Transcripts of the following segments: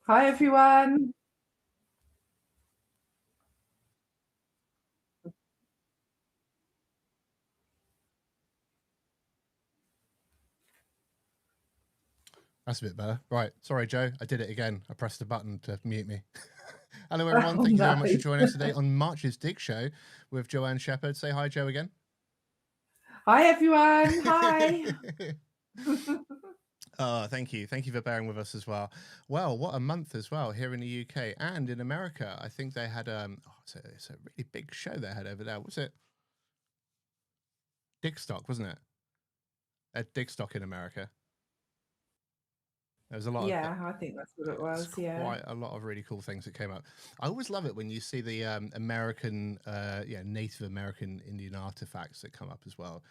Hi, everyone. That's a bit better. Right. Sorry, Joe. I did it again. I pressed the button to mute me. Hello, everyone. Oh, Thank you very no. much for joining us today on March's Dig Show with Joanne Shepherd. Say hi, Joe, again. Hi, everyone. Hi. Oh, thank you. Thank you for bearing with us as well. Well, what a month as well here in the UK and in America. I think they had it's a really big show they had over there. Was it Digstock, wasn't it? At Digstock in America. There was a lot of I think that's what it was. quite a lot of really cool things that came up. I always love it when you see the American, Native American Indian artifacts that come up as well.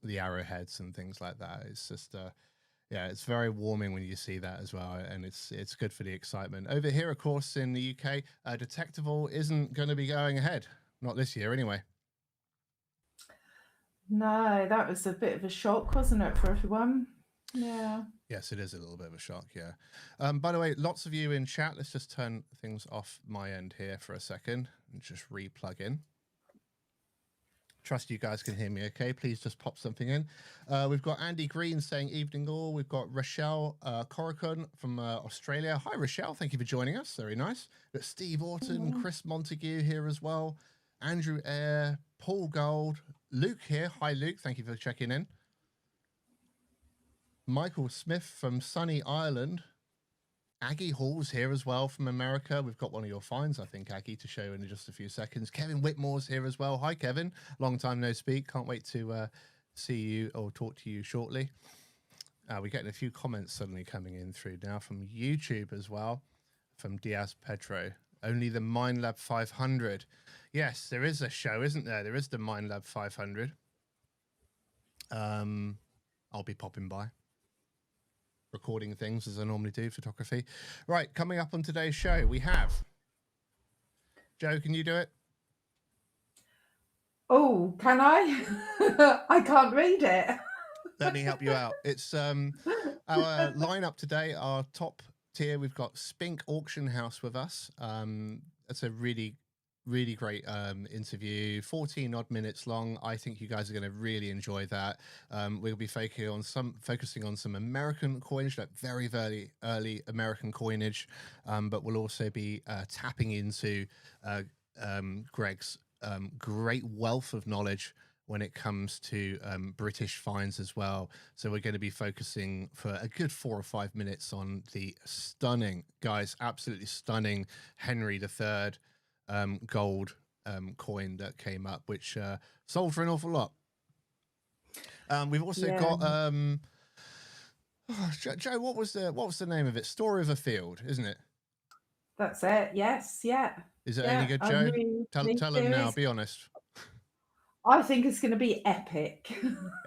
The arrowheads and things like that. It's just, it's very warming when you see that as well, and it's good for the excitement. Over here, of course, in the UK, Detectival isn't going to be going ahead. Not this year, anyway. No, that was a bit of a shock, wasn't it, for everyone? Yeah. Yes, it is a little bit of a shock, yeah. By the way, lots of you in chat. Let's just turn things off my end here for a second and just re-plug in. Trust you guys can hear me okay. Please just pop something in. We've got Andy Green saying evening all. We've got Rochelle Corrigan from Australia. Hi, Rochelle. Thank you for joining us. Very nice. We've got Steve Orton, Chris Montague here as well. Andrew Eyre, Paul Gold, Luke here. Hi, Luke. Thank you for checking in. Michael Smith from sunny Ireland. Aggie Hall's here as well from America. We've got one of your finds, I think, Aggie, to show in just a few seconds. Kevin Whitmore's here as well. Hi, Kevin. Long time no speak. Can't wait to see you or talk to you shortly. We're getting a few comments suddenly coming in through now from YouTube as well, from Diaz Pedro. Only the Minelab 500. Yes, there is a show, isn't there? There is the Minelab 500. I'll be popping by, recording things as I normally do, photography. Right, coming up on today's show, we have... Joe, can you do it? Oh, can I? I can't read it. Let me help you out. It's our lineup today, our top tier. We've got Spink Auction House with us. That's a really great interview, 14 odd minutes long. I think you guys are going to really enjoy that. We'll be focusing on some American coinage, like very early American coinage, but we'll also be tapping into Greg's great wealth of knowledge when it comes to British finds as well. So we're going to be focusing for a good 4 or 5 minutes on the stunning, guys, absolutely stunning Henry III gold coin that came up, which sold for an awful lot. We've also got Joe, what was the name of it? Story of a Field, isn't it? That's it. Yes. Yeah. Is it any good, Joe? Tell them now. Be honest. I think it's going to be epic.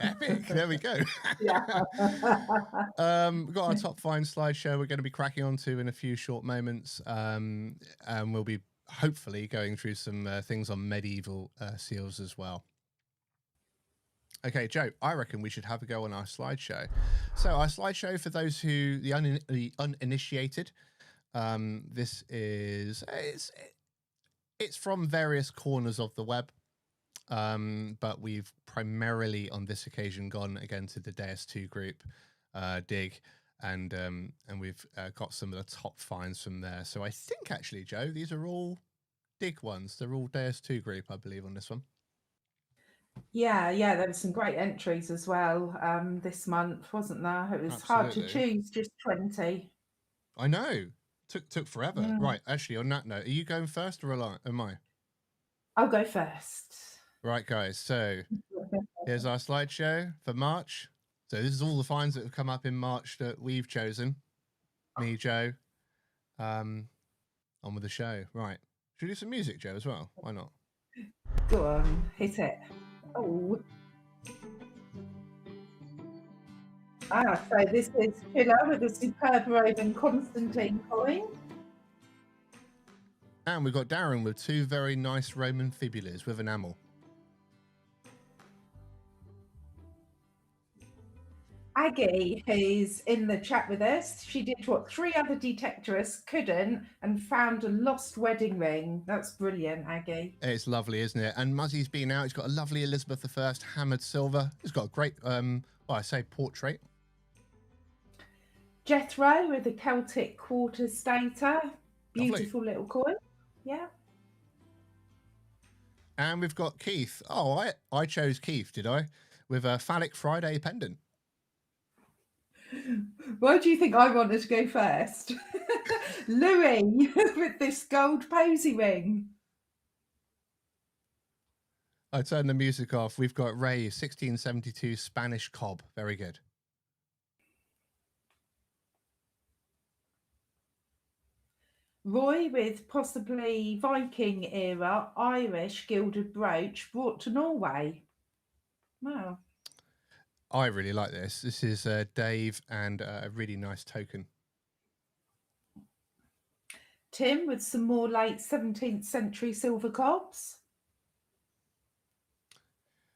Epic. There we go. Yeah. We've got our top Finds Slideshow we're going to be cracking onto in a few short moments. And we'll be hopefully going through some things on medieval seals as well. Okay, Joe, I reckon we should have a go on our slideshow. So our slideshow, for those who the uninitiated, this is it's from various corners of the web. But we've primarily on this occasion gone again to the DS2 group, Dig, and we've got some of the top finds from there. So I think actually, Joe, these are all Dig ones. They're all DS2 group, I believe, on this one. Yeah, there were some great entries as well this month, wasn't there? It was Absolutely. hard to choose, just 20. I know. Took forever. Right, actually, on that note, are you going first or am I? I'll go first. Right, guys, so here's our slideshow for March. So this is all the finds that have come up in March that we've chosen. Me, Joe. On with the show. Right. Should we do some music, Joe, as well? Why not? Go on, hit it. Oh. So this is Killer with a superb Roman Constantine coin. And we've got Darren with 2 very nice Roman fibulas with enamel. Aggie, who's in the chat with us, she did what 3 other detectorists couldn't and found a lost wedding ring. That's brilliant, Aggie. It's lovely, isn't it? And Muzzy's been out. He's got a lovely Elizabeth I hammered silver. He's got a great, well, I say portrait. Jethro with a Celtic quarter stater. Beautiful Lovely. little coin. Yeah. And we've got Keith. Oh, I chose Keith, did I? With a phallic Friday pendant. Why do you think I wanted to go first? Louis with this gold posy ring. I turned the music off. We've got Ray, 1672 Spanish cob. Very good. Roy with possibly Viking era Irish gilded brooch brought to Norway. Wow. I really like this. This is Dave and a really nice token. Tim with some more late 17th century silver cobs.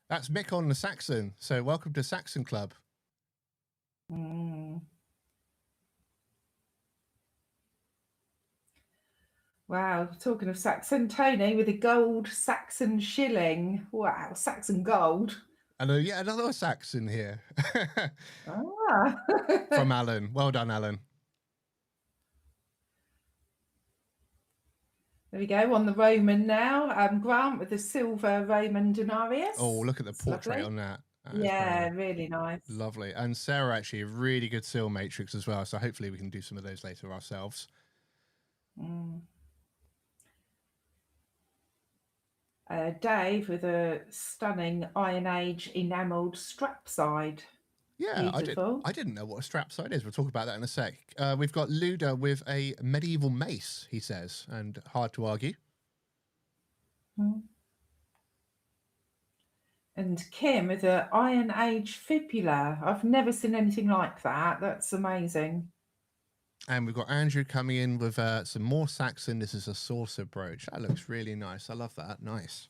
That's Mick on the Saxon. So welcome to Saxon Club. Wow, talking of Saxon, Tony with a gold Saxon shilling. Wow, Saxon gold. And yeah, another Saxon here. From Alan. Well done, Alan. There we go, on the Roman now. Grant with the silver Roman denarius. Oh, look at the portrait on that. Yeah, really nice. Lovely. And Sarah, actually, a really good seal matrix as well. So hopefully we can do some of those later ourselves. Dave with a stunning Iron Age enamelled strap side. Yeah, I didn't know what a strap side is. We'll talk about that in a sec. We've got Luda with a medieval mace, he says, and hard to argue. And Kim with an Iron Age fibula. I've never seen anything like that. That's amazing. And we've got Andrew coming in with some more Saxon. This is a saucer brooch. That looks really nice. I love that. Nice.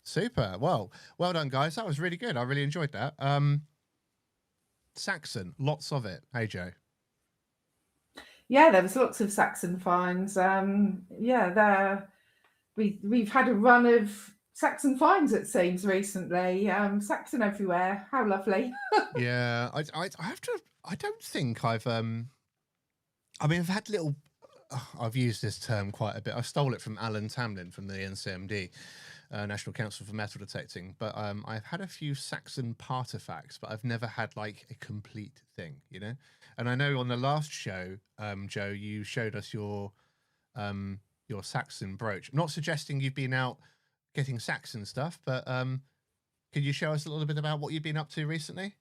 Super. Well done, guys. That was really good. I really enjoyed that. Saxon, lots of it. Hey, Joe. Yeah, there was lots of Saxon finds. We've had a run of Saxon finds, it seems, recently. Saxon everywhere. How lovely. Yeah, I don't think I've I've had little. I've used this term quite a bit. I stole it from Alan Tamlin from the NCMD, National Council for Metal Detecting. But I've had a few Saxon partifacts, but I've never had like a complete thing, you know. And I know on the last show, Joe, you showed us your Saxon brooch. I'm not suggesting you've been out getting Saxon stuff, but could you show us a little bit about what you've been up to recently?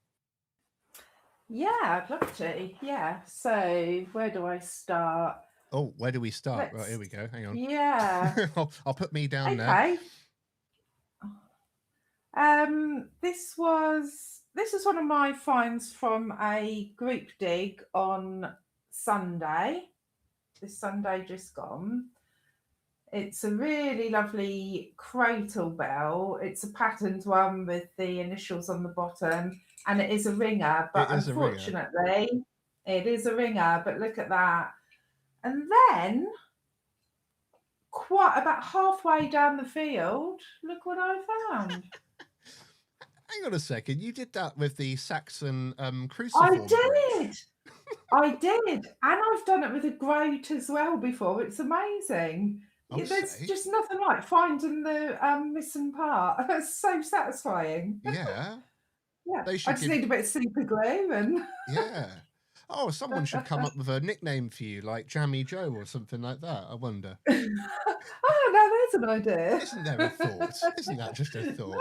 Yeah, I'd love to. Yeah. So where do I start? Oh, where do we start? Right, here we go. Hang on. Yeah. I'll put me down there. Okay. This was one of my finds from a group dig on Sunday. This Sunday just gone. It's a really lovely cradle bell. It's a patterned one with the initials on the bottom, and it is a ringer. But unfortunately, it is a ringer. But look at that. And then, quite about halfway down the field, look what I found. Hang on a second. You did that with the Saxon cruciform. I did. And I've done it with a groat as well before. It's amazing. There's just nothing like finding the missing part. That's so satisfying. Yeah. Yeah. I just need a bit of super glue and yeah. Oh, someone should come up with a nickname for you, like Jammy Joe or something like that. I wonder. Oh, no, there's an idea. Isn't there a thought? Isn't that just a thought?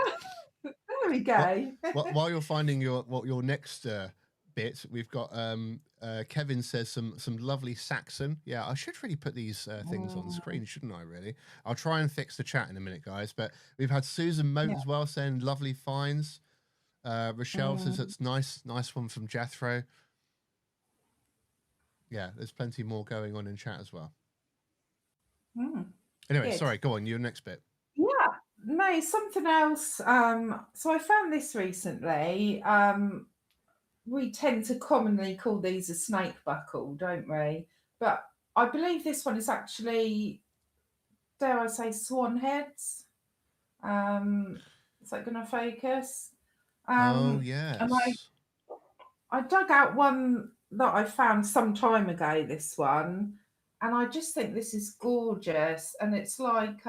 There we go. While you're finding your next bit, we've got Kevin says some lovely Saxon. Yeah, I should really put these things on the screen, shouldn't I? Really, I'll try and fix the chat in a minute, guys. But we've had Susan Moat as well saying lovely finds. Rochelle says it's nice one from Jethro. Yeah, there's plenty more going on in chat as well. Anyway, sorry, go on, your next bit. Yeah. no, something else. So I found this recently. We tend to commonly call these a snake buckle, don't we? But I believe this one is actually, dare I say, swan heads. Is that going to focus? Oh And yes. I dug out one that I found some time ago, this one, and I just think this is gorgeous. And it's like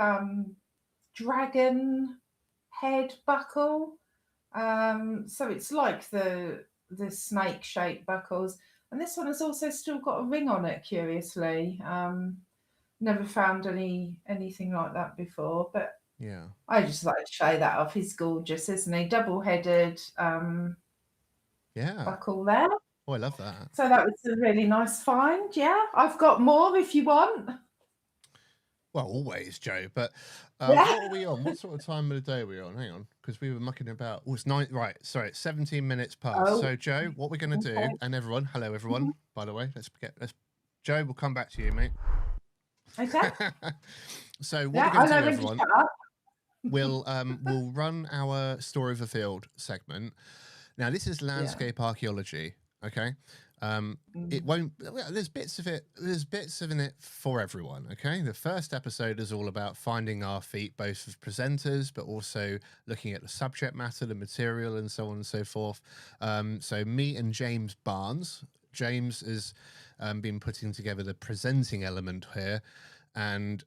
dragon head buckle. So it's like the snake shaped buckles. And this one has also still got a ring on it, curiously. Never found anything like that before, but Yeah. I just like to show that off. He's gorgeous, isn't he? Double headed Yeah. buckle there. Oh, I love that. So that was a really nice find. Yeah, I've got more if you want. Well, always, Joe. But Yeah. what are we on? What sort of time of the day are we on? Hang on, because we were mucking about. Oh, it's 9. Right. Sorry, it's 17 minutes past. Oh, So, Joe, what we're going to do, okay. and everyone, hello, everyone. Mhm. By the way, let's. Joe, we'll come back to you, mate. Okay. So, what we're Yeah, going I to know do, when to everyone, shut up. we'll run our story of a field segment. Now, this is Yeah. landscape archaeology. Okay. It Mm. won't. Well, there's bits of it. There's bits of it for everyone. Okay. The first episode is all about finding our feet, both as presenters, but also looking at the subject matter, the material, and so on and so forth. So me and James Barnes. James has been putting together the presenting element here, and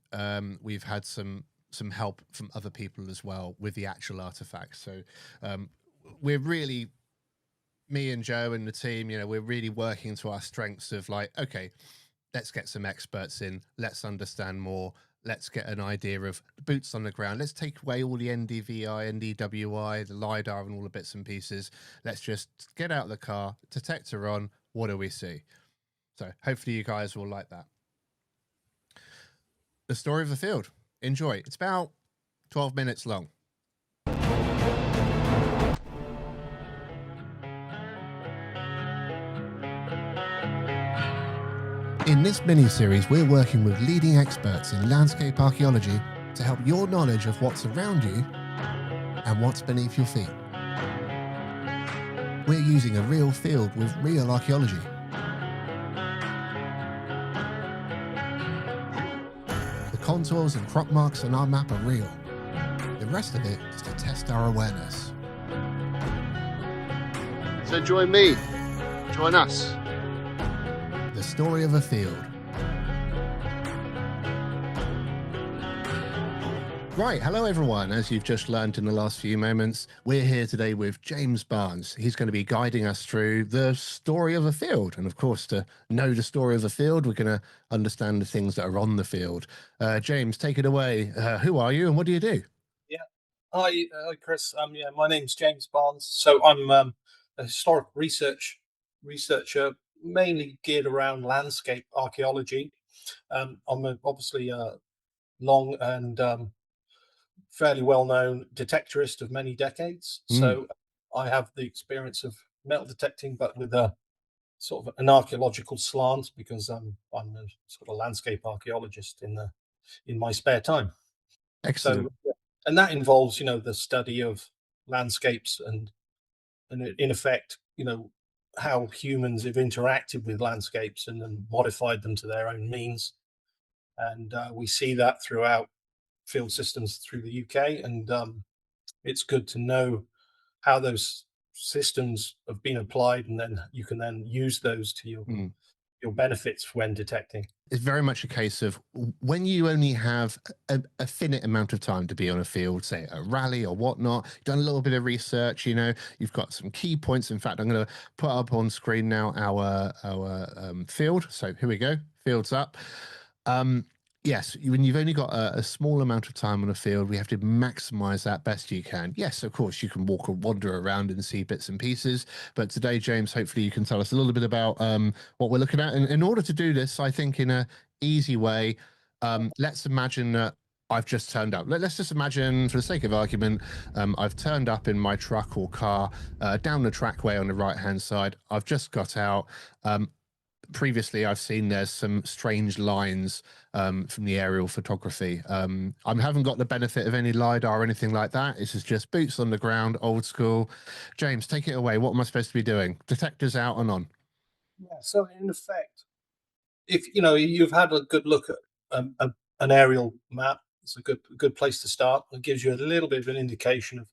we've had some help from other people as well with the actual artifacts. So we're really, me and Joe and the team, we're really working to our strengths of like, okay, let's get some experts in, let's understand more, let's get an idea of boots on the ground, let's take away all the NDVI, NDWI, the LiDAR and all the bits and pieces. Let's just get out of the car, detector on, what do we see? So hopefully you guys will like that. The story of the field. Enjoy. It's about 12 minutes long. In this mini-series, we're working with leading experts in landscape archaeology to help your knowledge of what's around you and what's beneath your feet. We're using a real field with real archaeology. The contours and crop marks on our map are real. The rest of it is to test our awareness. So join me, join us. The story of a field. Right, hello everyone. As you've just learned in the last few moments, we're here today with James Barnes. He's going to be guiding us through the story of a field. And of course, to know the story of a field, we're going to understand the things that are on the field. James, take it away. Who are you and what do you do? Yeah. Hi, Chris. Yeah, my name's James Barnes. So I'm a historic researcher, mainly geared around landscape archaeology. I'm obviously a long and fairly well-known detectorist of many decades. So I have the experience of metal detecting, but with a sort of an archaeological slant because I'm a sort of landscape archaeologist in my spare time. Excellent. So, and that involves, the study of landscapes and in effect, how humans have interacted with landscapes and then modified them to their own means. And we see that throughout field systems through the UK. And it's good to know how those systems have been applied, and then you can then use those to your benefits when detecting. It's very much a case of when you only have a finite amount of time to be on a field, say a rally or whatnot, you've done a little bit of research, you've got some key points. In fact, I'm going to put up on screen now our field. So here we go, field's up. Yes, when you've only got a small amount of time on a field, we have to maximize that best you can. Yes, of course, you can walk or wander around and see bits and pieces. But today, James, hopefully you can tell us a little bit about what we're looking at. And in order to do this, I think in an easy way, let's imagine that I've just turned up. Let's just imagine, for the sake of argument, I've turned up in my truck or car down the trackway on the right-hand side. I've just got out. previously I've seen there's some strange lines from the aerial photography. I haven't got the benefit of any LiDAR or anything like that. This is just boots on the ground, old school. James, take it away. What am I supposed to be doing? Detectors out and on. Yeah. So in effect, if you've had a good look at an aerial map, it's a good place to start. It gives you a little bit of an indication of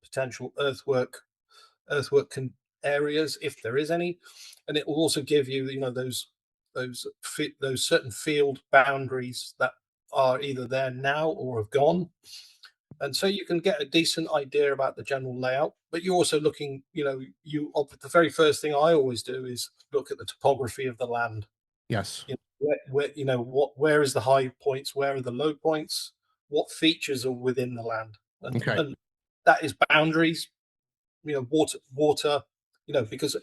potential earthwork areas, if there is any, and it will also give you those certain field boundaries that are either there now or have gone, and so you can get a decent idea about the general layout. But you're also looking, the very first thing I always do is look at the topography of the land. Yes. Where is the high points, where are the low points, what features are within the land, Okay. and that is boundaries, water, because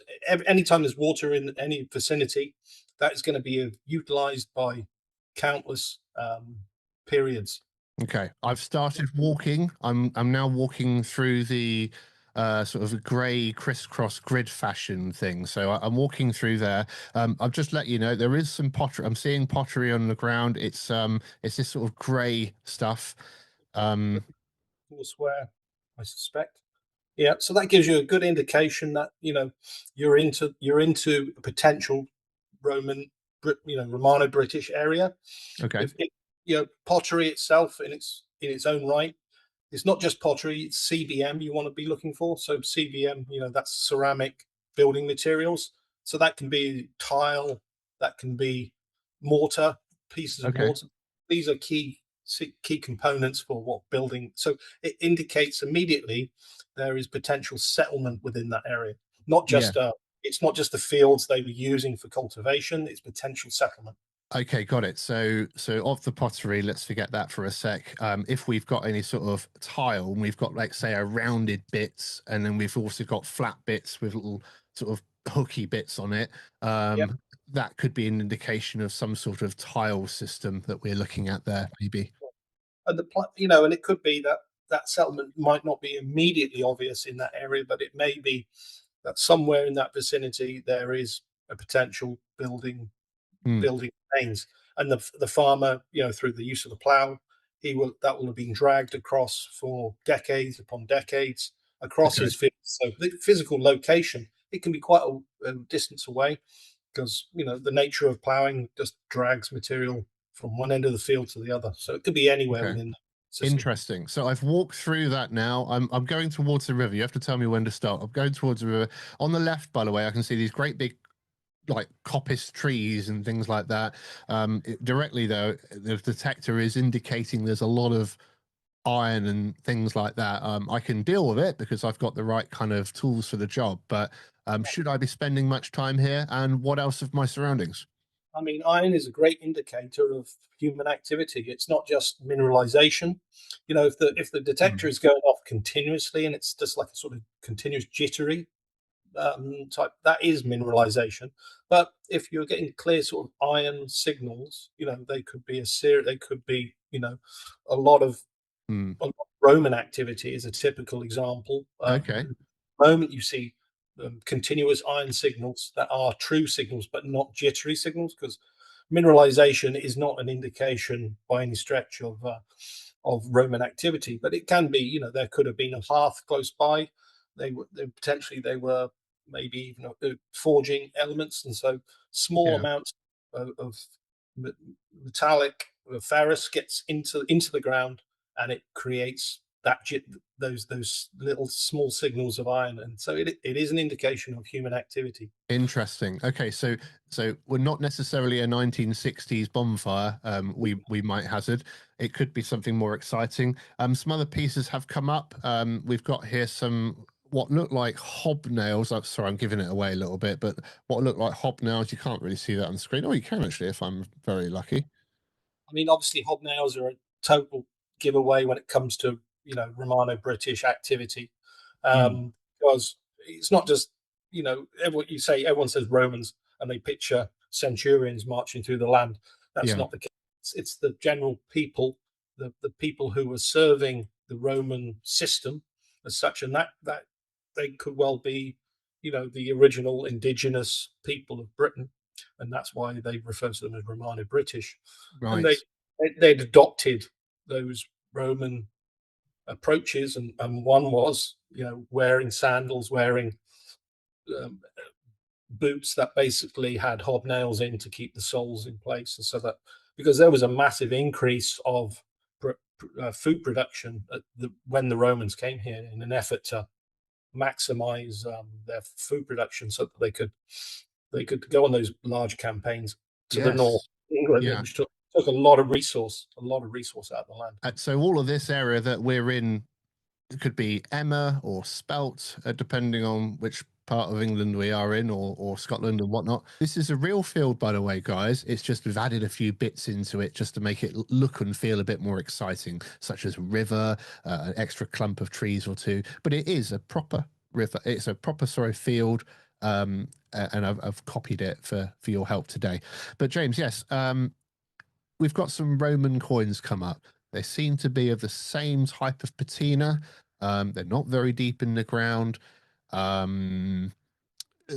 anytime there's water in any vicinity, that is going to be utilized by countless periods. Okay. I've started walking. I'm now walking through the sort of a grey crisscross grid fashion thing. So I'm walking through there. I'll just let you know there is some pottery. I'm seeing pottery on the ground. It's this sort of grey stuff. Elsewhere, I suspect. Yeah, so that gives you a good indication that you're into a potential Roman, Romano-British area. Okay. If pottery itself in its own right, it's not just pottery; it's CBM you want to be looking for. So CBM, that's ceramic building materials. So that can be tile, that can be mortar, pieces of Okay. mortar. These are key components for what building. So it indicates immediately there is potential settlement within that area. Not Yeah. just it's not just the fields they were using for cultivation; it's potential settlement. Okay, got it. So of the pottery, let's forget that for a sec. If we've got any sort of tile, and we've got like say a rounded bits, and then we've also got flat bits with little sort of hooky bits on it. Yep. That could be an indication of some sort of tile system that we're looking at there, maybe. And and it could be that that settlement might not be immediately obvious in that area, but it may be that somewhere in that vicinity there is a potential building Hmm. remains. And the farmer, through the use of the plow, that will have been dragged across for decades upon decades across Okay. his field. So the physical location, it can be quite a distance away, because the nature of plowing just drags material from one end of the field to the other. So it could be anywhere Okay. within the system. Interesting. So I've walked through that now. I'm going towards the river. You have to tell me when to start. I'm going towards the river. On the left, by the way, I can see these great big like coppice trees and things like that. Directly though, the detector is indicating there's a lot of iron and things like that. I can deal with it because I've got the right kind of tools for the job. But should I be spending much time here? And what else of my surroundings? I mean, iron is a great indicator of human activity. It's not just mineralization. If the detector is going off continuously and it's just like a sort of continuous jittery type, that is mineralization. But if you're getting clear sort of iron signals, they could be they could be, a lot of Hmm. Roman activity is a typical example. Okay. The moment you see continuous iron signals that are true signals, but not jittery signals, because mineralization is not an indication by any stretch of Roman activity, but it can be. There could have been a hearth close by. They were maybe even forging elements, and so small Yeah. amounts of metallic ferrous gets into the ground, and it creates those little small signals of iron, and so it is an indication of human activity. Interesting. Okay, so we're not necessarily a 1960s bonfire. We might hazard. It could be something more exciting. Some other pieces have come up. We've got here some what look like hobnails. I'm sorry, I'm giving it away a little bit, but what look like hobnails. You can't really see that on the screen. Oh, you can actually, if I'm very lucky. I mean, obviously, hobnails are a total giveaway when it comes to Romano-British activity, Mm, because it's not just everyone says Romans and they picture centurions marching through the land. That's yeah. not the case. It's the general people, the people who were serving the Roman system as such, and that they could well be, the original indigenous people of Britain. and that's why they refer to them as Romano British. And Right. they'd adopted those Roman approaches, and one was, wearing sandals, wearing um, boots that basically had hobnails in to keep the soles in place, and so that because there was a massive increase of food production when the Romans came here in an effort to maximize their food production, so that they could go on those large campaigns to the north Yes. of England, Yeah. which took a lot of resource out of the land. So all of this area that we're in, it could be Emma or Spelt, depending on which part of England we are in, or Scotland and whatnot. This is a real field, by the way, guys. It's just we've added a few bits into it just to make it look and feel a bit more exciting, such as river, an extra clump of trees or two. But it is a proper river. It's a proper, field. And I've copied it for your help today. But James, yes, we've got some Roman coins come up. They seem to be of the same type of patina. They're not very deep in the ground.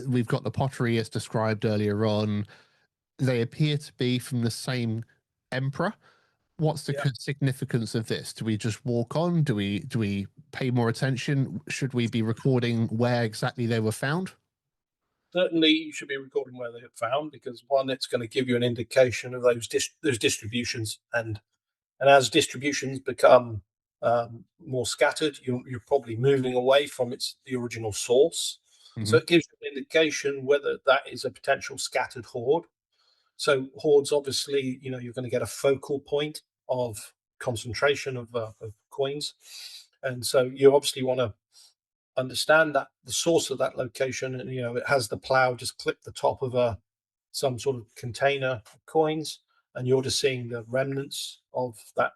We've got the pottery as described earlier on. They appear to be from the same emperor. What's the Yeah. significance of this? Do we just walk on? Do we pay more attention? Should we be recording where exactly they were found? Certainly, you should be recording where they are found, because one, it's going to give you an indication of those distributions, and as distributions become more scattered, you're probably moving away from the original source. So Mhm. it gives you an indication whether that is a potential scattered hoard. So hoards, obviously, you're going to get a focal point of concentration of coins, and so you obviously want to understand that the source of that location, and it has the plow just clip the top of some sort of container of coins, and you're just seeing the remnants of that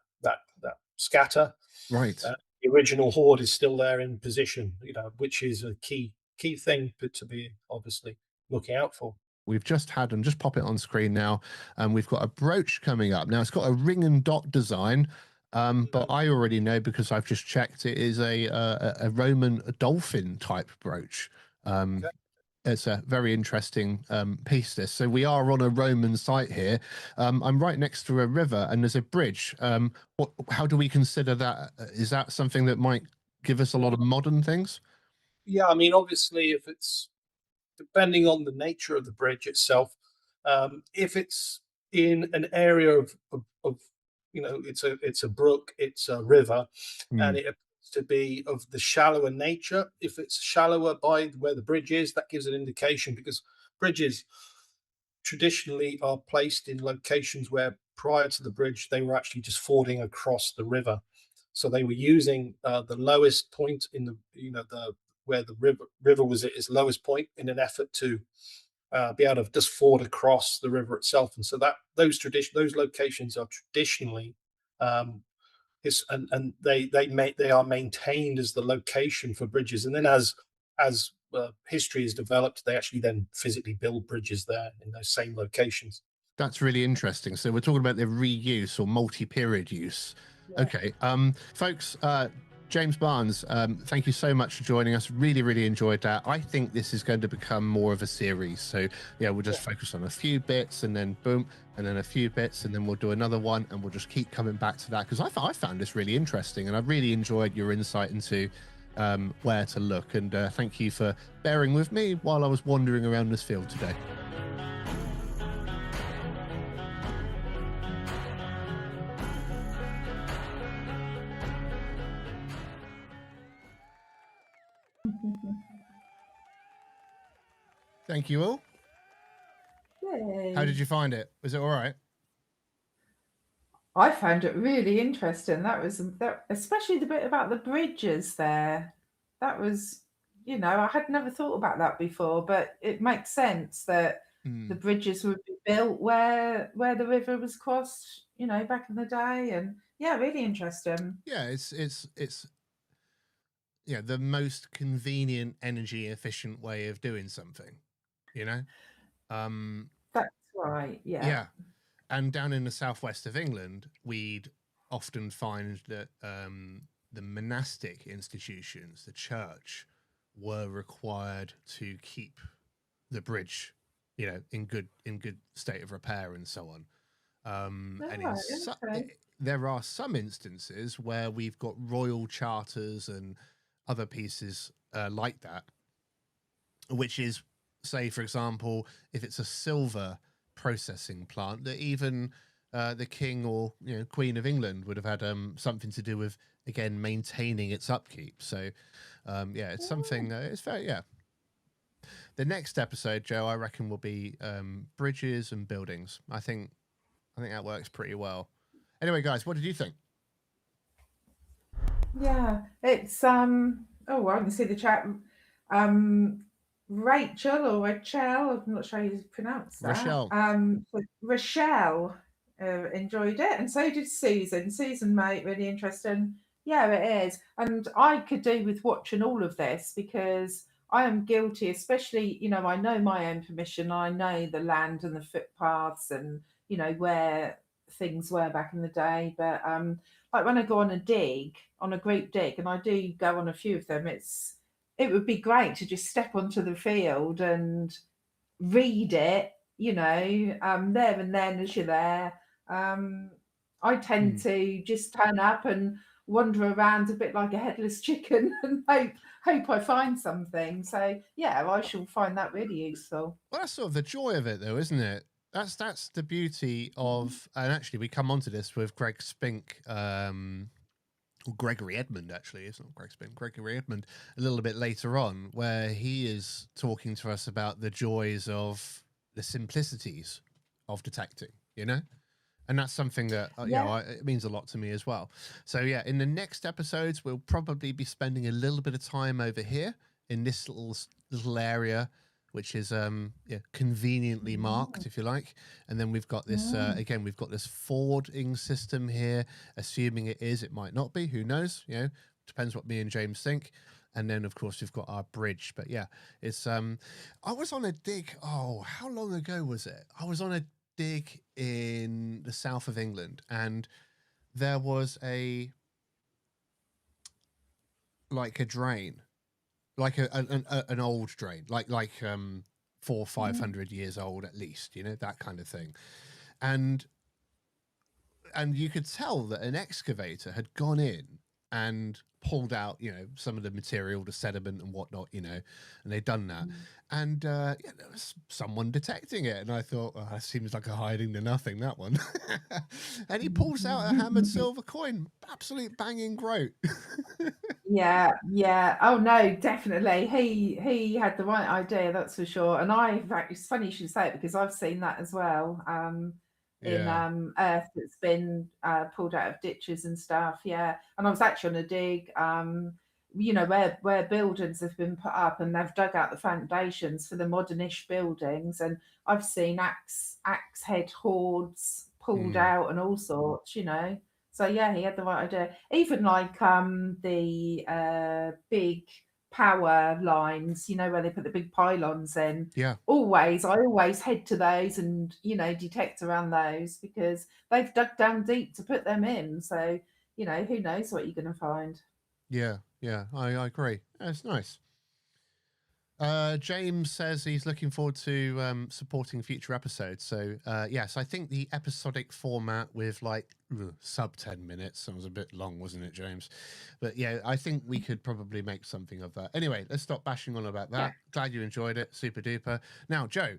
scatter. Right. The original hoard is still there in position, which is a key thing to be obviously looking out for. We've just had, and just pop it on screen now, and we've got a brooch coming up. Now, it's got a ring and dot design, but I already know because I've just checked it is a Roman dolphin type brooch. Okay. It's a very interesting piece, this. So we are on a Roman site here. I'm right next to a river, and there's a bridge. How do we consider that? Is that something that might give us a lot of modern things? Yeah, I mean, obviously, if it's depending on the nature of the bridge itself, if it's in an area of it's a brook, it's a river, and Mm. it appears to be of the shallower nature. If it's shallower by where the bridge is, that gives an indication, because bridges traditionally are placed in locations where prior to the bridge they were actually just fording across the river. So they were using the lowest point in the where the river was at its lowest point, in an effort to be able to just ford across the river itself. And so those locations are traditionally and they are maintained as the location for bridges. And then as history is developed, they actually then physically build bridges there in those same locations. That's really interesting. So we're talking about the reuse or multi-period use. Yeah. Okay, folks, James Barnes, thank you so much for joining us. Really, really enjoyed that. I think this is going to become more of a series. So yeah, we'll just focus on a few bits, and then boom, and then a few bits, and then we'll do another one, and we'll just keep coming back to that, because I found this really interesting, and I really enjoyed your insight into where to look. And thank you for bearing with me while I was wandering around this field today. Thank you all. Yay. How did you find it? Was it all right? I found it really interesting. That, especially the bit about the bridges there. That was, I had never thought about that before, but it makes sense that the bridges would be built where the river was crossed, back in the day. And yeah, really interesting. Yeah, it's the most convenient, energy efficient way of doing something, you know? That's right. Yeah. Yeah. And down in the southwest of England, we'd often find that the monastic institutions, the church, were required to keep the bridge in good state of repair and so on. And Right, okay. there are some instances where we've got royal charters and other pieces like that, which is, say, for example, if it's a silver processing plant, that even the king or Queen of England would have had something to do with, again, maintaining its upkeep. So it's something. It's very The next episode, Joe, I reckon, will be bridges and buildings. I think that works pretty well. Anyway, guys, what did you think? Yeah, it's oh, I can see the chat. Rachel or Rachel, I'm not sure how you pronounce that. Rochelle. So Rochelle enjoyed it, and so did Susan. Susan, mate, really interesting. Yeah, it is, and I could do with watching all of this because I am guilty, especially I know my own permission. I know the land and the footpaths, and where things were back in the day, but like when I go on a group dig, and I do go on a few of them, it would be great to just step onto the field and read it, there and then as you're there. I tend to just turn up and wander around a bit like a headless chicken and hope I find something. So yeah, I shall find that really useful. Well, that's sort of the joy of it, though, isn't it? That's the beauty of, and actually, we come onto this with Greg Spink, or Gregory Edmund. Actually, it's not Greg Spink, Gregory Edmund, a little bit later on, where he is talking to us about the joys of the simplicities of detecting. And that's something that it means a lot to me as well. So yeah, in the next episodes, we'll probably be spending a little bit of time over here in this little area, which is conveniently marked, if you like. And then we've got this again. We've got this fording system here. Assuming it is, it might not be. Who knows? Depends what me and James think. And then, of course, we've got our bridge. But yeah, it's I was on a dig. Oh, how long ago was it? I was on a dig in the south of England, and there was a drain, like an old drain, like 400 or 500 years old at least, that kind of thing, and you could tell that an excavator had gone in and pulled out, some of the material, the sediment and whatnot, and they'd done that. And there was someone detecting it. And I thought, oh, that seems like a hiding to nothing, that one. And he pulls out a hammered silver coin. Absolute banging groat. Yeah. Oh no, definitely. He had the right idea, that's for sure. And it's funny you should say it because I've seen that as well. In earth that's been pulled out of ditches and stuff. Yeah, and I was actually on a dig. Where buildings have been put up and they've dug out the foundations for the modernish buildings, and I've seen axe head hoards pulled out and all sorts. So yeah, he had the right idea. Even like the big power lines, where they put the big pylons in. Yeah. I always head to those and detect around those because they've dug down deep to put them in. So who knows what you're going to find. Yeah, I agree. That's nice. James says he's looking forward to supporting future episodes. So yes, I think the episodic format with sub 10 minutes, that was a bit long, wasn't it, James? But yeah, I think we could probably make something of that. Anyway, let's stop bashing on about that. Yeah. Glad you enjoyed it. Super duper. Now, Joe,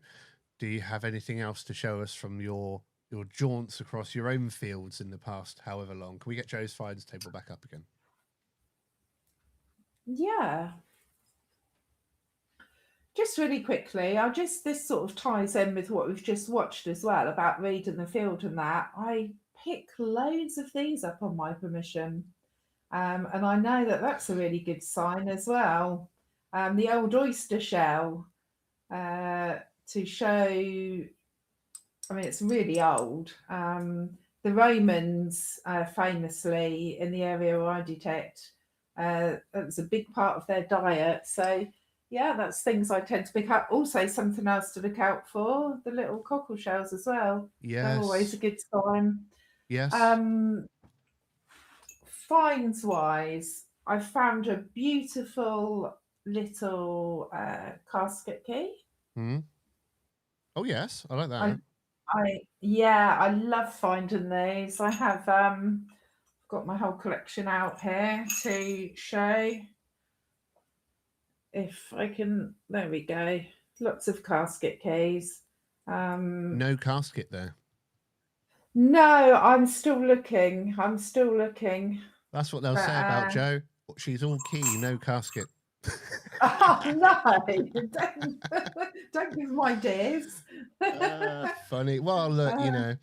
do you have anything else to show us from your jaunts across your own fields in the past however long? Can we get Joe's finds table back up again? Yeah. Just really quickly, this sort of ties in with what we've just watched as well about reading the field and that. I pick loads of these up on my permission. And I know that that's a really good sign as well. The old oyster shell to show, it's really old. The Romans famously in the area where I detect, that was a big part of their diet. So yeah, that's things I tend to pick up. Also, something else to look out for, the little cockle shells as well. Yes. They're always a good sign. Yes. Finds wise, I found a beautiful little casket key. Oh yes, I like I, that. I love finding these. I have got my whole collection out here to show. If I can, there we go. Lots of casket keys. No casket there. No, I'm still looking. I'm still looking. That's what they'll But, say about Joe. She's all key, no casket. oh no! Don't give my ideas. Funny. Well, look, you Uh,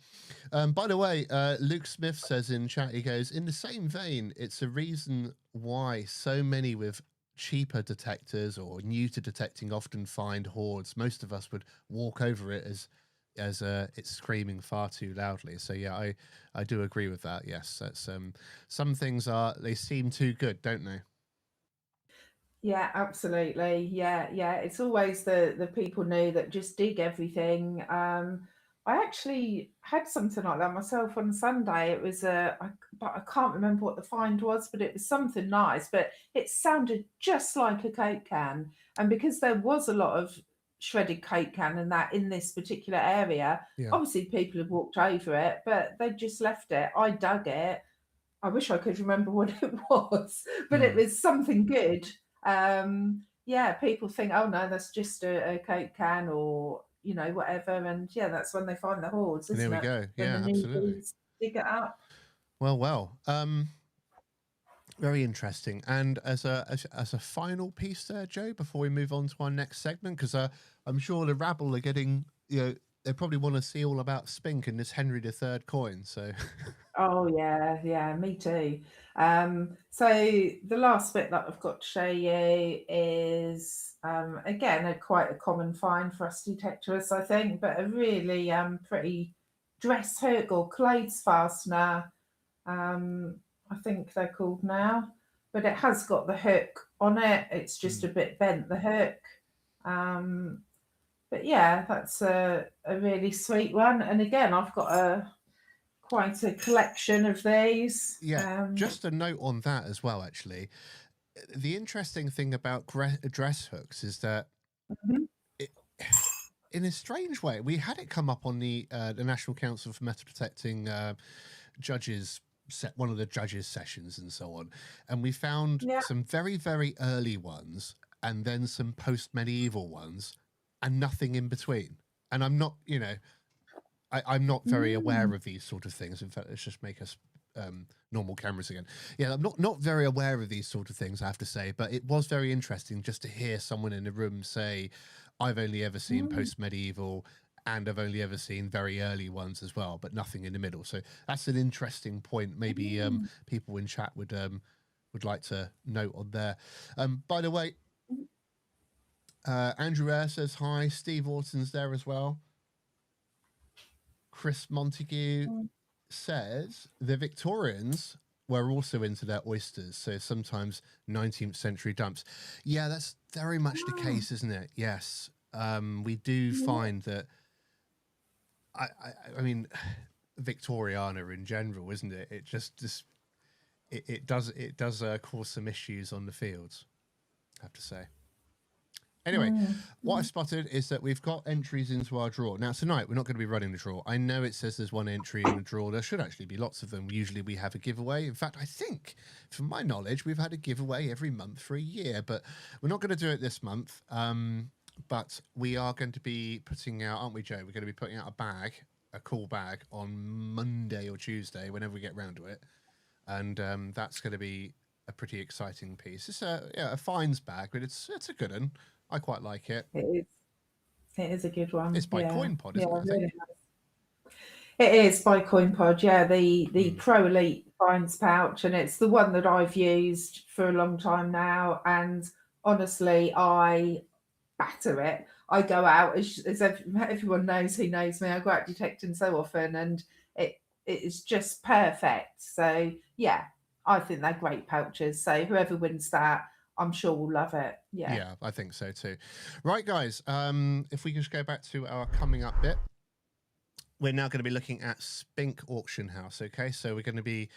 know. By the way, Luke Smith says in chat, he goes, in the same vein, it's a reason why so many with cheaper detectors or new to detecting often find hoards. Most of us would walk over it as it's screaming far too loudly. So yeah, I do agree with that. Yes, that's some things they seem too good, don't they? Yeah, absolutely. Yeah. It's always the people new that just dig everything. I actually had something like that myself on Sunday. It was but I can't remember what the find was, but it was something nice. But it sounded just like a Coke can, and because there was a lot of shredded Coke can and that in this particular area, Yeah. obviously people had walked over it, but they just left it. I dug it. I wish I could remember what it was, but it was something good. Yeah, people think, oh no, that's just a Coke can or whatever, and yeah, that's when they find the hoards, And there isn't we it? go. When the Yeah, absolutely. newbies dig it up. Well. Very interesting. And as a final piece there, Joe, before we move on to our next segment, because I'm sure the rabble are getting, they probably want to see all about Spink and this Henry III coin. So Oh yeah, me too. So the last bit that I've got to show you is again quite a common find for us detectorists, I think, but a really pretty dress hook or clothes fastener. I think they're called now, but it has got the hook on it. It's just a bit bent, the hook. But yeah, that's a really sweet one. And again, I've got quite a collection of these. yeah, just a note on that as well. Actually, the interesting thing about dress hooks is that Mhm. it, in a strange way, we had it come up on the National Council for Metal Detecting judges one of the judges sessions and so on, and we found Yeah. some very very early ones and then some post medieval ones and nothing in between. And I'm not, I'm not very aware Mm. of these sort of things. In fact, let's just make us normal cameras again. Yeah, I'm not very aware of these sort of things, I have to say, but it was very interesting just to hear someone in the room say, I've only ever seen Mm. post medieval and I've only ever seen very early ones as well, but nothing in the middle. So that's an interesting point. Maybe people in chat would like to note on there. By the way, Andrew Eyre says hi. Steve Orton's there as well. Chris Montague says the Victorians were also into their oysters, so sometimes 19th century dumps. Yeah, that's very much the case, isn't it? Yes. We do find that I mean Victoriana in general, isn't it? It just it does cause some issues on the fields, I have to say. Anyway, what I've spotted is that we've got entries into our draw. Now, tonight, we're not going to be running the draw. I know it says there's one entry in the draw. There should actually be lots of them. Usually we have a giveaway. In fact, I think, from my knowledge, we've had a giveaway every month for a year, but we're not going to do it this month. But we are going to be putting out, aren't we, Joe? We're going to be putting out a cool bag on Monday or Tuesday, whenever we get round to it. And that's going to be a pretty exciting piece. It's a finds bag, but it's a good one. I quite like it. It is. It is a good one. It's by CoinPod, isn't it? I think. Really nice. It is by CoinPod. Yeah, the Pro Elite finds pouch, and it's the one that I've used for a long time now. And honestly, I batter it. I go out as everyone knows who knows me. I go out detecting so often, and it is just perfect. So yeah, I think they're great pouches. So whoever wins that, I'm sure will love it. Yeah, I think so too. Right, guys. If we just go back to our coming up bit, we're now going to be looking at Spink Auction House. Okay, so we're going to be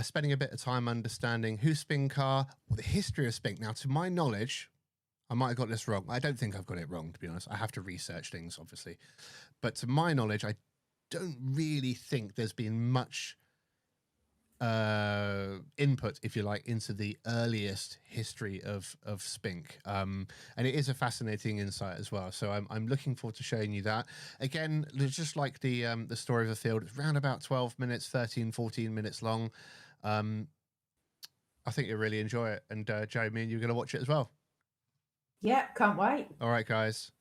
spending a bit of time understanding who Spink are, the history of Spink. Now, to my knowledge, I might have got this wrong. I don't think I've got it wrong, to be honest. I have to research things, obviously. But to my knowledge, I don't really think there's been much input, if you like, into the earliest history of Spink, and it is a fascinating insight as well. So I'm looking forward to showing you that. Again, just like the story of the field, it's around about 12 minutes, 13-14 minutes long. I think you'll really enjoy it. And Joe, me and you're going to watch it as well. Yeah, can't wait. All right, guys.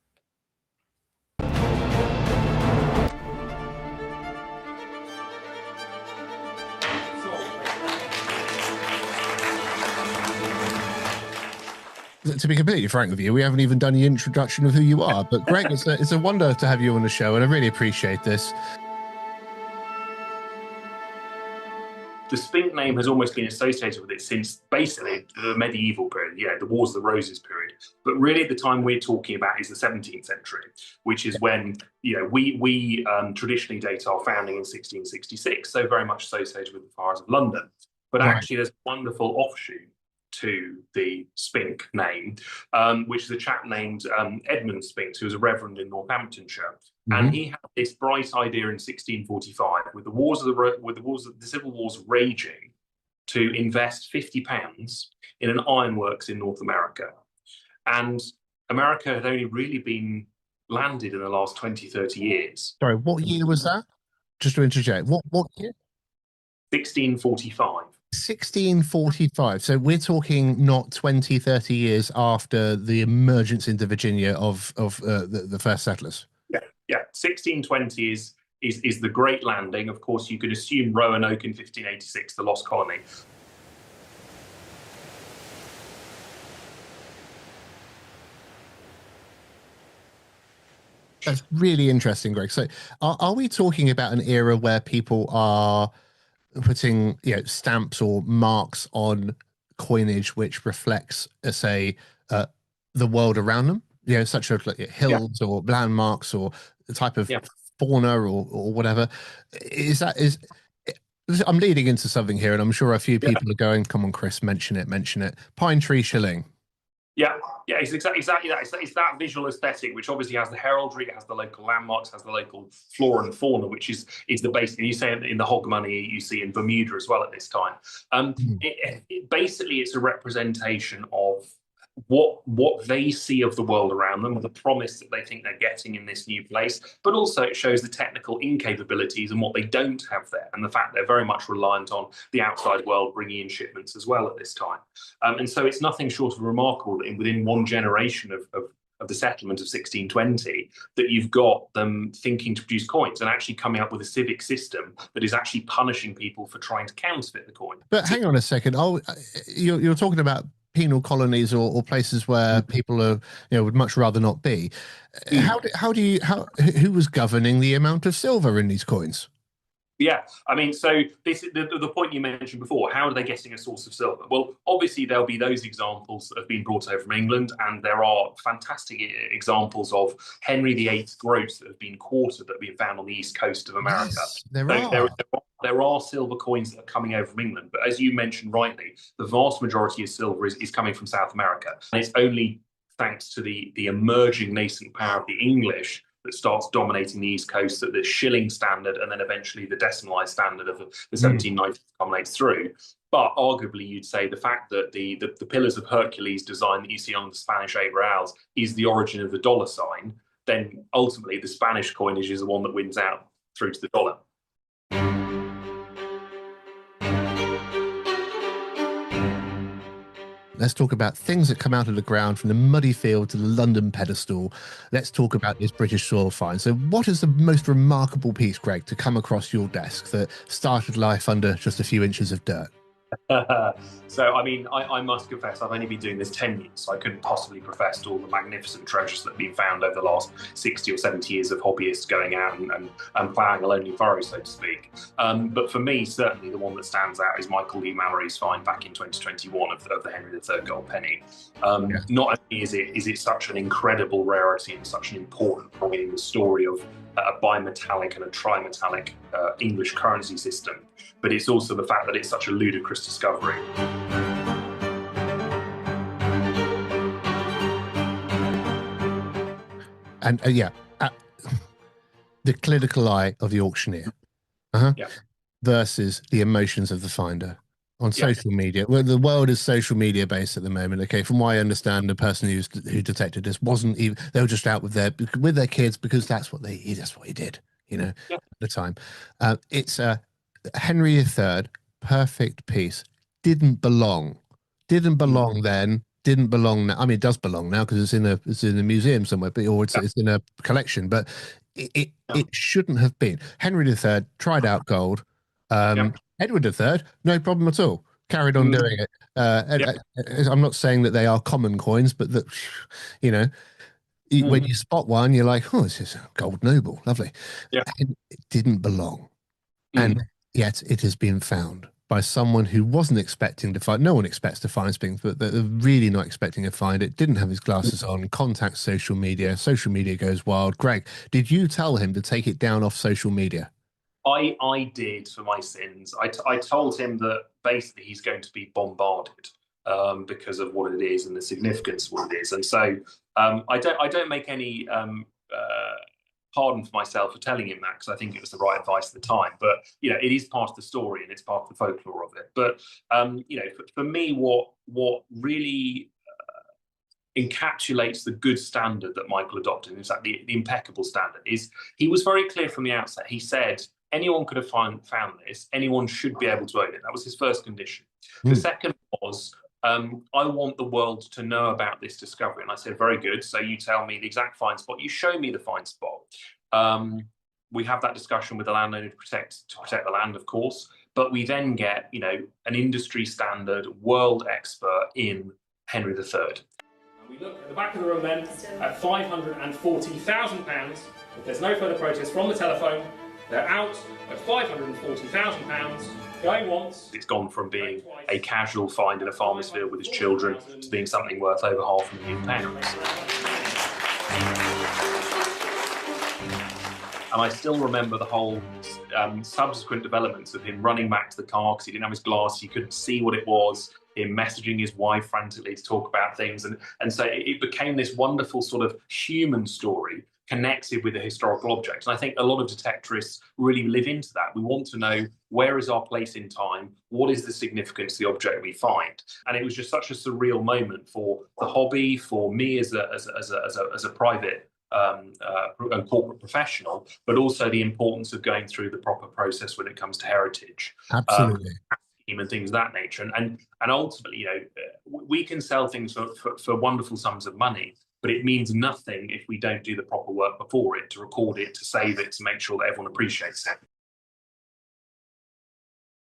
To be completely frank with you, we haven't even done the introduction of who you are. But Greg, it's a wonder to have you on the show, and I really appreciate this. The Spink name has almost been associated with it since basically the medieval period, the Wars of the Roses period. But really, the time we're talking about is the 17th century, which is when we traditionally date our founding in 1666, so very much associated with the fires of London. But actually, there's a wonderful offshoot to the Spink name, which is a chap named Edmund Spink, who was a reverend in Northamptonshire. And he had this bright idea in 1645, with the civil wars raging, to invest £50 in an ironworks in North America. And America had only really been landed in the last 20, 30 years. Sorry, what year was that? Just to interject, what year? 1645. 1645. So we're talking not 20, 30 years after the emergence into Virginia of the first settlers. Yeah, 1620 is the Great Landing. Of course, you could assume Roanoke in 1586, the lost colony. That's really interesting, Greg. So are we talking about an era where people are putting stamps or marks on coinage which reflects, say, the world around them? Such as hills or landmarks or the type of fauna or whatever. I'm leading into something here, and I'm sure a few people are going, "Come on, Chris, mention it." Pine tree shilling. Yeah, it's exactly that. It's that visual aesthetic, which obviously has the heraldry, it has the local landmarks, has the local flora and fauna, which is the basic. And you say in the hog money, you see in Bermuda as well at this time. Basically, it's a representation of what they see of the world around them, or the promise that they think they're getting in this new place, but also it shows the technical incapabilities and what they don't have there, and the fact they're very much reliant on the outside world bringing in shipments as well at this time. And so it's nothing short of remarkable that within one generation of the settlement of 1620, that you've got them thinking to produce coins and actually coming up with a civic system that is actually punishing people for trying to counterfeit the coin. But hang on a second. You're talking about penal colonies or places where people are, would much rather not be. Who was governing the amount of silver in these coins? Yeah, I mean, so this the point you mentioned before. How are they getting a source of silver? Well, obviously there'll be those examples that have been brought over from England, and there are fantastic examples of Henry VIII groats that have been quartered, that have been found on the east coast of America. Yes, there are silver coins that are coming over from England, but as you mentioned rightly, the vast majority of silver is coming from South America, and it's only thanks to the emerging nascent power of the English that starts dominating the East Coast, that the shilling standard and then eventually the decimalised standard of the 1790s culminates through. But arguably, you'd say the fact that the Pillars of Hercules design that you see on the Spanish 8 reals is the origin of the dollar sign, then ultimately the Spanish coinage is the one that wins out through to the dollar. Let's talk about things that come out of the ground, from the muddy field to the London pedestal. Let's talk about this British soil find. So what is the most remarkable piece, Greg, to come across your desk that started life under just a few inches of dirt? So, I mean, I must confess, I've only been doing this 10 years, so I couldn't possibly profess all the magnificent treasures that have been found over the last 60 or 70 years of hobbyists going out and ploughing a lonely furrow, so to speak. But for me, certainly the one that stands out is Michael Lee Mallory's find back in 2021 of the Henry III gold penny. Not only is it such an incredible rarity and such an important point in the story of a bimetallic and a trimetallic English currency system, but it's also the fact that it's such a ludicrous discovery. And yeah, the clinical eye of the auctioneer versus the emotions of the finder on social media. Well, the world is social media based at the moment. Okay, from what I understand, the person who detected this wasn't even. They were just out with their kids because that's what he did. You know, at the time. It's Henry III, perfect piece. Didn't belong then. Didn't belong now. I mean, it does belong now because it's in a museum somewhere, or it's in a collection. But it shouldn't have been. Henry III tried out gold. Edward III, no problem at all. Carried on doing it. I'm not saying that they are common coins, but that, you know, when you spot one, you're like, oh, this is a gold noble, lovely. And it didn't belong, and yet it has been found by someone who wasn't expecting to find. No one expects to find Spink, but they're really not expecting to find it. Didn't have his glasses on. Contacts social media. Social media goes wild. Greg, did you tell him to take it down off social media? I did for my sins. I told him that basically he's going to be bombarded because of what it is and the significance of what it is. And so I don't make any pardon for myself for telling him that, because I think it was the right advice at the time. But you know, it is part of the story and it's part of the folklore of it. But you know, for me, what really encapsulates the good standard that Michael adopted, in fact, the impeccable standard, is he was very clear from the outset. He said anyone could have found this, anyone should be able to own it. That was his first condition. The second was, I want the world to know about this discovery. And I said, very good. So you tell me the exact find spot. You show me the find spot. We have that discussion with the landowner to protect the land, of course. But we then get, you know, an industry standard world expert in Henry III. We look at the back of the room then at £540,000. If there's no further protest from the telephone, they're out at £540,000. Going once. It's gone from being a casual find in a farmer's field with his children to being something worth over £500,000. And I still remember the whole subsequent developments of him running back to the car because he didn't have his glasses, he couldn't see what it was, him messaging his wife frantically to talk about things. And so it became this wonderful sort of human story connected with a historical object. And I think a lot of detectorists really live into that. We want to know, where is our place in time? What is the significance of the object we find? And it was just such a surreal moment for the hobby, for me as a private and corporate professional, but also the importance of going through the proper process when it comes to heritage. Absolutely. And things of that nature. And ultimately, you know, we can sell things for wonderful sums of money, but it means nothing if we don't do the proper work before it, to record it, to save it, to make sure that everyone appreciates it.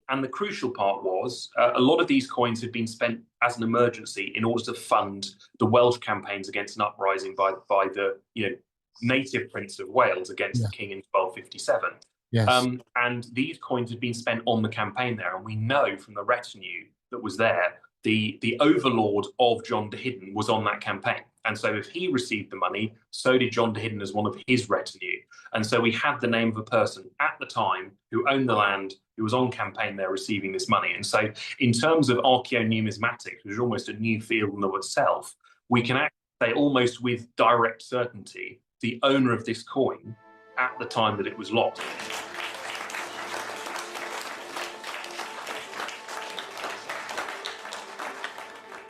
And the crucial part was a lot of these coins had been spent as an emergency in order to fund the Welsh campaigns against an uprising by the, you know, native Prince of Wales against the king in 1257. Yes. And these coins had been spent on the campaign there. And we know from the retinue that was there, the overlord of John de Hidden was on that campaign. And so if he received the money, so did John de Hidden as one of his retinue. And so we had the name of a person at the time who owned the land, who was on campaign there receiving this money. And so in terms of archaeonumismatics, which is almost a new field in of itself, we can actually say almost with direct certainty the owner of this coin at the time that it was lost.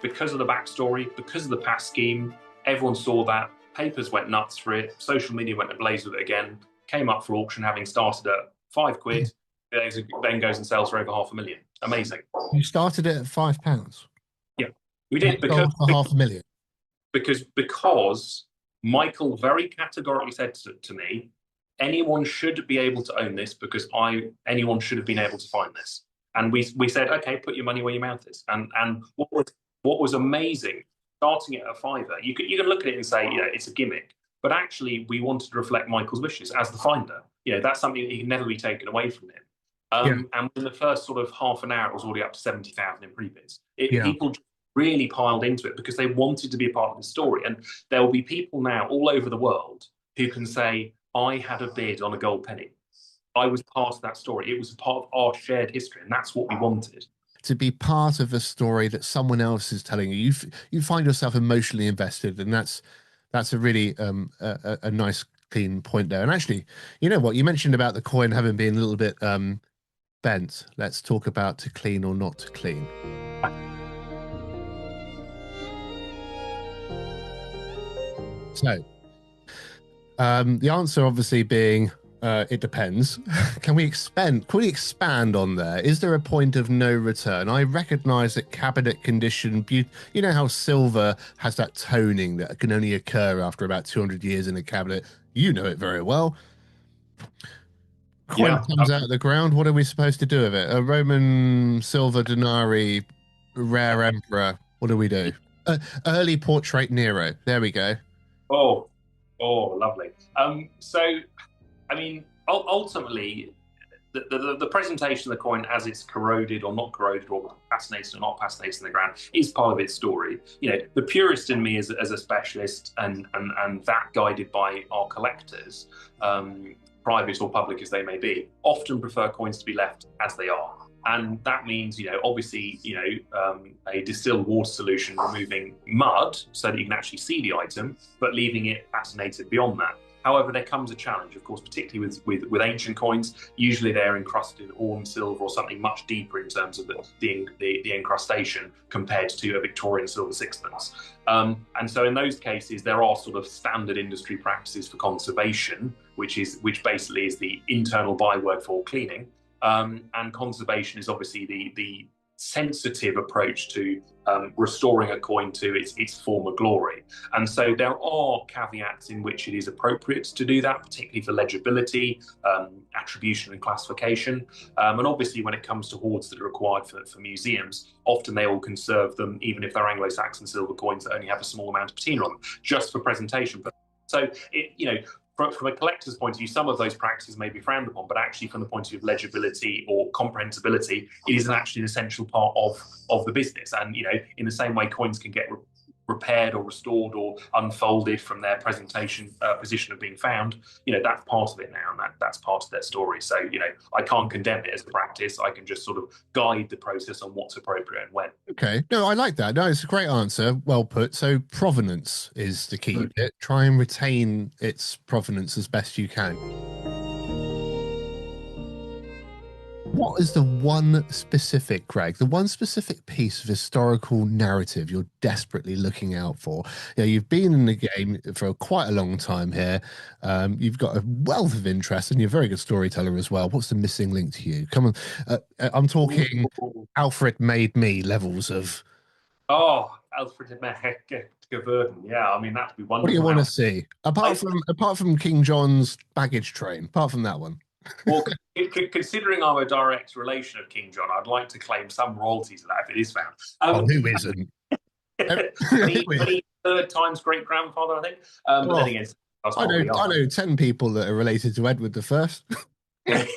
Because of the backstory, because of the past scheme, everyone saw that, papers went nuts for it, social media went ablaze with it again, came up for auction having started at £5, then goes and sells for over £500,000. Amazing. You started it at £5? Yeah, we did, because for £500,000. Because Michael very categorically said to me, anyone should be able to own this because anyone should have been able to find this. And we said, okay, put your money where your mouth is. And what was amazing, starting it at £5, you can look at it and say, you know, it's a gimmick. But actually, we wanted to reflect Michael's wishes as the finder. You know, that's something that can never be taken away from him. And in the first sort of half an hour, it was already up to 70,000 in prebids. People really piled into it because they wanted to be a part of the story. And there will be people now all over the world who can say, I had a bid on a gold penny. I was part of that story. It was a part of our shared history, and that's what we wanted. To be part of a story that someone else is telling you, you find yourself emotionally invested, and that's That's a really a nice clean point there. And actually, you know what, you mentioned about the coin having been a little bit bent. Let's talk about to clean or not to clean. So the answer obviously being it depends. Can we expand on there? Is there a point of no return? I recognize that cabinet condition, you know how silver has that toning that can only occur after about 200 years in a cabinet. You know it very well. Coin comes out of the ground. What are we supposed to do with it? A Roman silver denarii, rare emperor. What do we do? Early portrait Nero. There we go. Oh, lovely. So, I mean, ultimately, the presentation of the coin as it's corroded or not corroded, or patinated or not patinated in the ground, is part of its story. You know, the purist in me as a specialist, and that guided by our collectors, private or public as they may be, often prefer coins to be left as they are. And that means, you know, obviously, you know, a distilled water solution removing mud so that you can actually see the item, but leaving it patinated beyond that. However, there comes a challenge, of course, particularly with ancient coins. Usually they're encrusted in orm silver or something much deeper in terms of the encrustation compared to a Victorian silver sixpence. And so in those cases, there are sort of standard industry practices for conservation, which basically is the internal byword for cleaning. And conservation is obviously the sensitive approach to restoring a coin to its former glory. And so there are caveats in which it is appropriate to do that, particularly for legibility, attribution and classification. And obviously when it comes to hoards that are required for museums, often they will conserve them, even if they're Anglo-Saxon silver coins that only have a small amount of patina on them, just for presentation. So, you know, from a collector's point of view, some of those practices may be frowned upon, but actually from the point of view of legibility or comprehensibility, it is actually an essential part of the business. And, you know, in the same way coins can get repaired or restored or unfolded from their presentation position of being found, you know, that's part of it now, and that's part of their story. So, you know, I can't condemn it as a practice. I can just sort of guide the process on what's appropriate and when. Okay. No, I like that. No, it's a great answer. Well put. So provenance is the key bit. Try and retain its provenance as best you can. What is the one specific, Greg, the one specific piece of historical narrative you're desperately looking out for? You know, you've been in the game for quite a long time here. You've got a wealth of interest and you're a very good storyteller as well. What's the missing link to you? Come on. I'm talking Alfred made me levels of... Oh, Alfred Gewürden. Yeah, I mean, that'd be wonderful. What do you want to see? Apart from King John's baggage train, apart from that one. Well, considering I'm a direct relation of King John, I'd like to claim some royalties of that if it is found. Who isn't? 23rd times great grandfather, I think. But then again, I know 10 people that are related to Edward the First. That's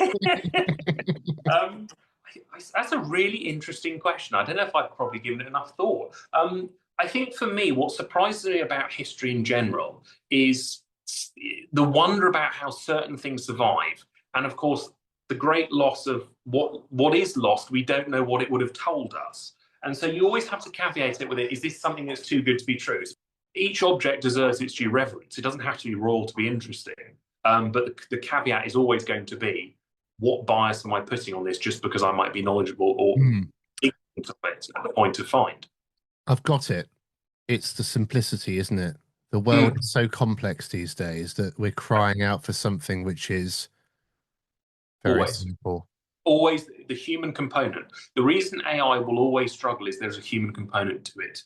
a really interesting question. I don't know if I've probably given it enough thought. I think for me, what surprises me about history in general is the wonder about how certain things survive. And of course, the great loss of what is lost, we don't know what it would have told us. And so you always have to caveat it with it. Is this something that's too good to be true? Each object deserves its due reverence. It doesn't have to be royal to be interesting. But the caveat is always going to be, what bias am I putting on this just because I might be knowledgeable or ignorant of it at the point of find? I've got it. It's the simplicity, isn't it? The world is so complex these days that we're crying out for something which is very simple. Always the human component. The reason AI will always struggle is there's a human component to it.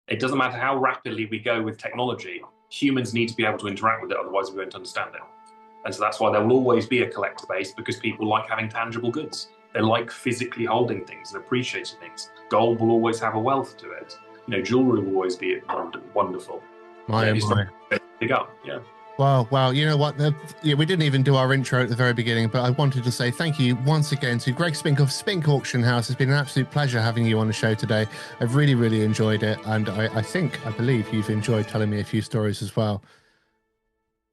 It doesn't matter how rapidly we go with technology, humans need to be able to interact with it, otherwise we won't understand it. And so that's why there will always be a collector base, because people like having tangible goods. They like physically holding things and appreciating things. Gold will always have a wealth to it. You know, jewelry will always be wonderful. Big up, yeah. Well, you know what? We didn't even do our intro at the very beginning, but I wanted to say thank you once again to Greg Spink of Spink Auction House. It's been an absolute pleasure having you on the show today. I've really, really enjoyed it. And I believe you've enjoyed telling me a few stories as well.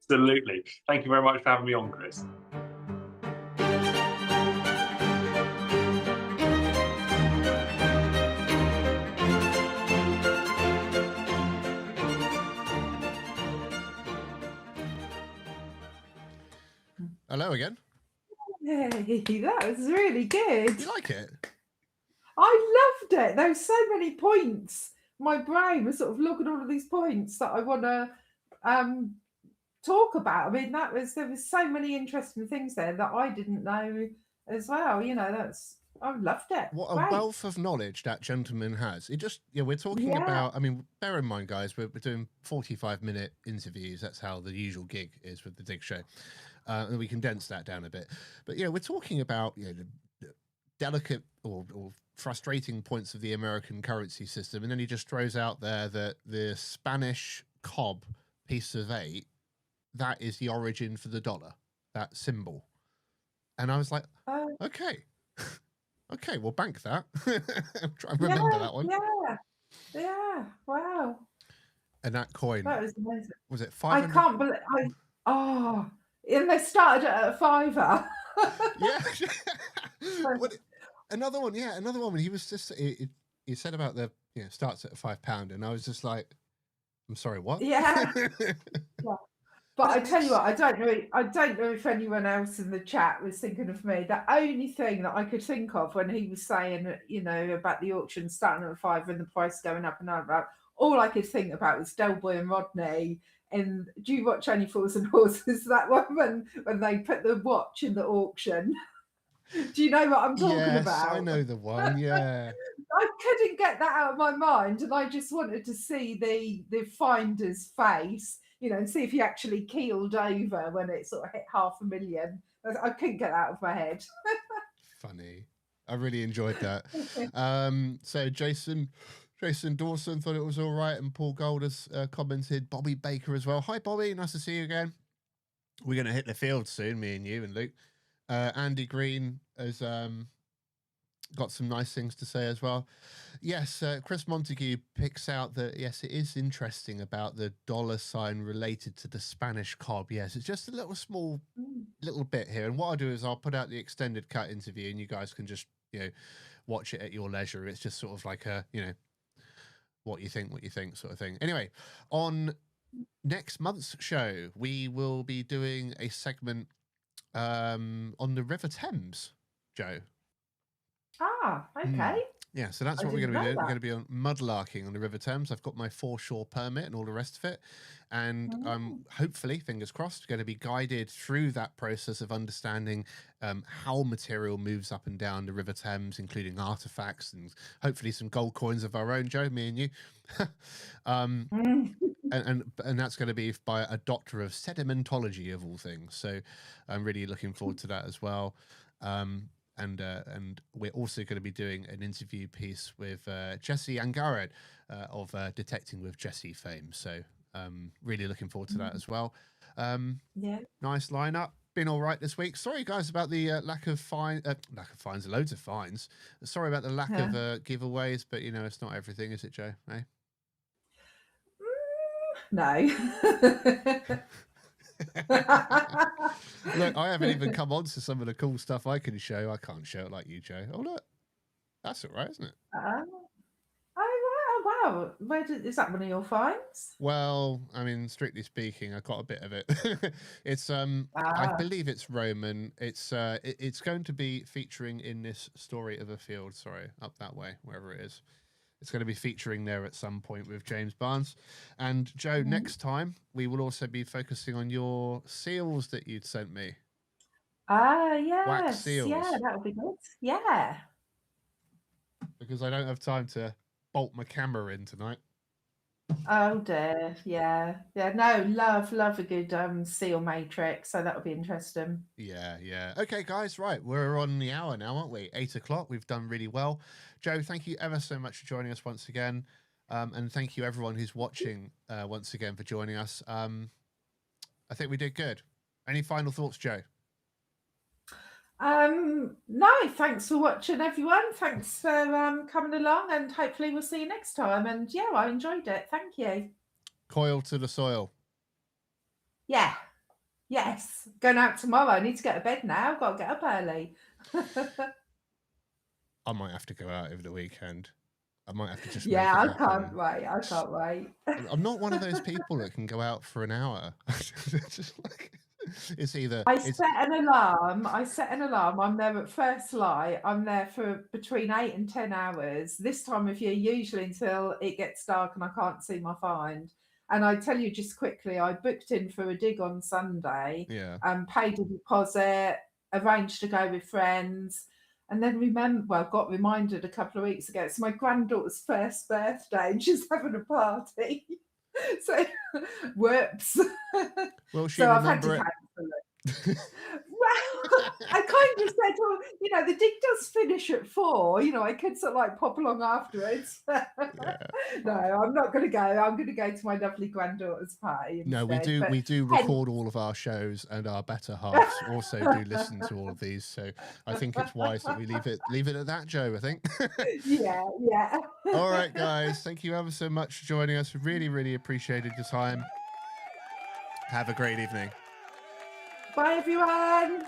Absolutely. Thank you very much for having me on, Chris. Hello again. Hey, that was really good. You like it? I loved it. There were so many points. My brain was sort of logging all of these points that I want to talk about. I mean, there was so many interesting things there that I didn't know as well. You know, I loved it. What a Great. wealth of knowledge that gentleman has. It just, we're talking about, I mean, bear in mind, guys, we're doing 45-minute interviews. That's how the usual gig is with the Dig Show. And we condense that down a bit. But, we're talking about, the delicate or frustrating points of the American currency system. And then he just throws out there that the Spanish cob piece of 8, that is the origin for the dollar, that symbol. And I was like, okay. Okay, we'll bank that. Try and remember that one. Yeah. Wow. And that coin. That was amazing. Was it 500? I can't believe. And they started at a $5. Yeah. Another one. Yeah, another one. He was just. He said about the starts at £5, and I was just like, I'm sorry, what? Yeah. But I tell you what, I don't know if anyone else in the chat was thinking of me. The only thing that I could think of when he was saying, about the auction starting at £5 and the price going up and up, all I could think about was Delboy and Rodney. And do you watch Only Fools and Horses? That one when they put the watch in the auction. Do you know what I'm talking about? Yes, I know the one. Yeah. I couldn't get that out of my mind, and I just wanted to see the finder's face, and see if he actually keeled over when it sort of hit 500,000. I couldn't get that out of my head. Funny. I really enjoyed that. So Jason Dawson thought it was all right, and Paul Gold has commented. Bobby Baker as well. Hi, Bobby. Nice to see you again. We're going to hit the field soon, me and you and Luke. Andy Green has got some nice things to say as well. Yes, Chris Montague picks out that, yes, it is interesting about the dollar sign related to the Spanish cob. Yes, it's just a little bit here. And what I'll do is I'll put out the extended cut interview and you guys can just, watch it at your leisure. It's just sort of like a, what you think sort of thing. Anyway, on next month's show, we will be doing a segment on the River Thames, Joe. Okay. Yeah, so that's what we're going to be doing. We're going to be on mudlarking on the River Thames. I've got my foreshore permit and all the rest of it. And hopefully, fingers crossed, going to be guided through that process of understanding how material moves up and down the River Thames, including artifacts and hopefully some gold coins of our own, Joe, me and you. And that's going to be by a doctor of sedimentology of all things. So I'm really looking forward to that as well. And we're also going to be doing an interview piece with Jesse Angarad of Detecting with Jesse fame. So really looking forward to that as well. Nice lineup. Been all right this week. Sorry, guys, about the lack of fines, loads of fines. Sorry about the lack of giveaways, but, it's not everything, is it, Joe? Eh? No. Look, I haven't even come on to some of the cool stuff I can show. I can't show it like you, Joe. Oh, look. That's all right, isn't it? Wow. Is that one of your finds? Well, I mean, strictly speaking, I got a bit of it. It's I believe it's Roman. It's going to be featuring in this story of a field, up that way, wherever it is. It's going to be featuring there at some point with James Barnes. And Joe, next time we will also be focusing on your seals that you'd sent me. Yes. Wax seals. Yeah, that would be good. Yeah. Because I don't have time to bolt my camera in tonight. Oh dear. Yeah. No, love a good seal matrix. So that would be interesting. Yeah. Okay, guys, right. We're on the hour now, aren't we? 8 o'clock. We've done really well. Joe, thank you ever so much for joining us once again. And thank you everyone who's watching once again for joining us. I think we did good. Any final thoughts, Joe? No, thanks for watching, everyone. Thanks for coming along, and hopefully we'll see you next time. And yeah, I enjoyed it. Thank you. Coil to the soil. Yeah. Yes. Going out tomorrow. I need to get to bed now. Got to get up early. I might have to go out over the weekend. I might have to just. Yeah, I can't wait. I can't wait. I'm not one of those people that can go out for an hour. Just like, It's either I it's set an alarm. I'm there at first light. I'm there for between 8 and 10 hours. This time of year, usually until it gets dark and I can't see my find. And I tell you just quickly, I booked in for a dig on Sunday, yeah. paid a deposit, arranged to go with friends, and then got reminded a couple of weeks ago. It's my granddaughter's first birthday, and she's having a party. So, whoops. Will she So I've had to remember cancel it. it? Well, I kind of said, well, the dig does finish at 4. I could sort of like pop along afterwards. No, I'm not going to go. I'm going to go to my lovely granddaughter's party. No, we instead. do. We do record all of our shows, and our better halves also do listen to all of these. So I think it's wise that we leave it at that, Joe. I think. Yeah. All right, guys. Thank you ever so much for joining us. Really, really appreciated your time. Have a great evening. Bye, everyone.